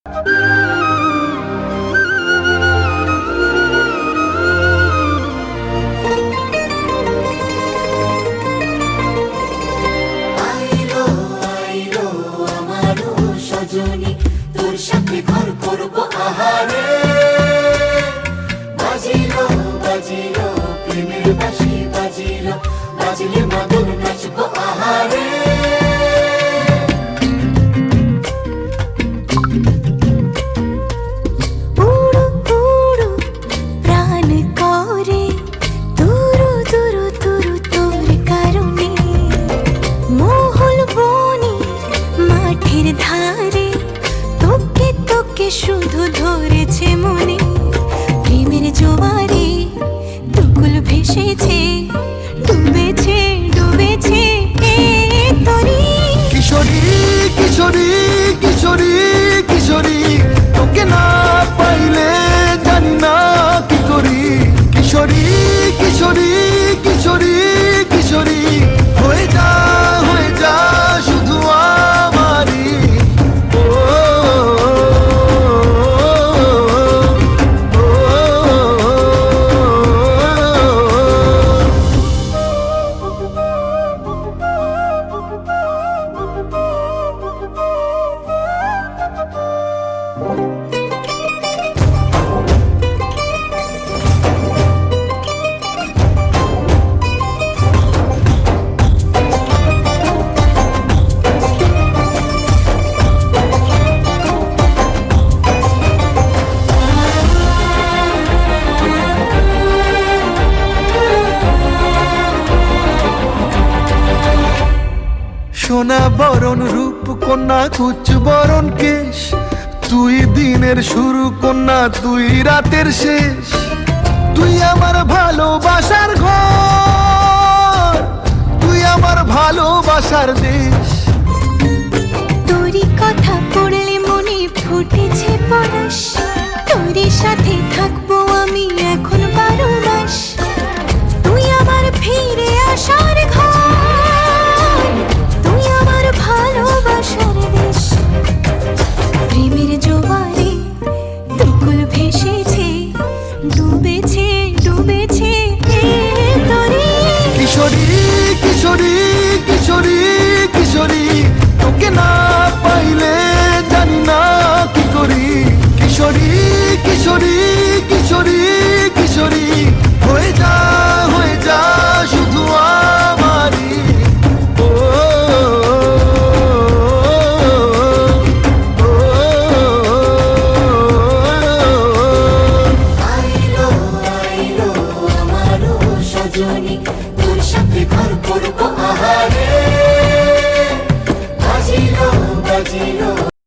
তোর সাথে ঘর করবো আহারে, বাজিলো বাজিলো প্রেমের বাঁশি, বাজিলো বাজিলে মাদল নাচবো আহারে। উড়ো উড়ো প্রাণ করে তুরু তুরু তুরু তোর কারণে, মহল বনে মাঠের ধারে তোকে তোকে শুধু ধরেছে মনে। প্রেমের জোয়ারে দুকুল ভেসেছে, ডুবেছে ডুবেছে এ তরি। কিশোরী কিশোরী কিশোরী কিশোরী, তোকে না পাইলে জানি না কি করি। কিশোরী কিশোরী কিশোরী কিশোরী, হয়ে যা শুধু আমারই। ও, ও, ও, সোনা বরণ রূপ কন্যা কুচ বরণ কেশ, তুই দিনের শুরু কন্যা তুই রাতের শেষ। তুই আমার ভালোবাসার ঘর, তুই আমার ভালোবাসার দেশ। তোরই কথা পড়লে মনে ফুটেছে পরশ, তোরই সাথে থাকবো আমি এখন 12 মাস। তুই আমার ফিরে আসার ঘর, তুই আমার ভালোবাসার দেশ। প্রেমের জোয়ারে দুকুল ভেসেছে, ডুবেছে ডুবেছে এ তরি। কিশোরী কিশোরী কিশোরী কিশোরী, তোকে না পাইলে জানি না কি করি। কিশোরী কিশোরী কিশোরী কিশোরী, হয়ে যা শুধু আমারই। ও, ও, ও, আইলো আইলো আমারও সজনী, তোর সাথে ঘর করবো আহারে।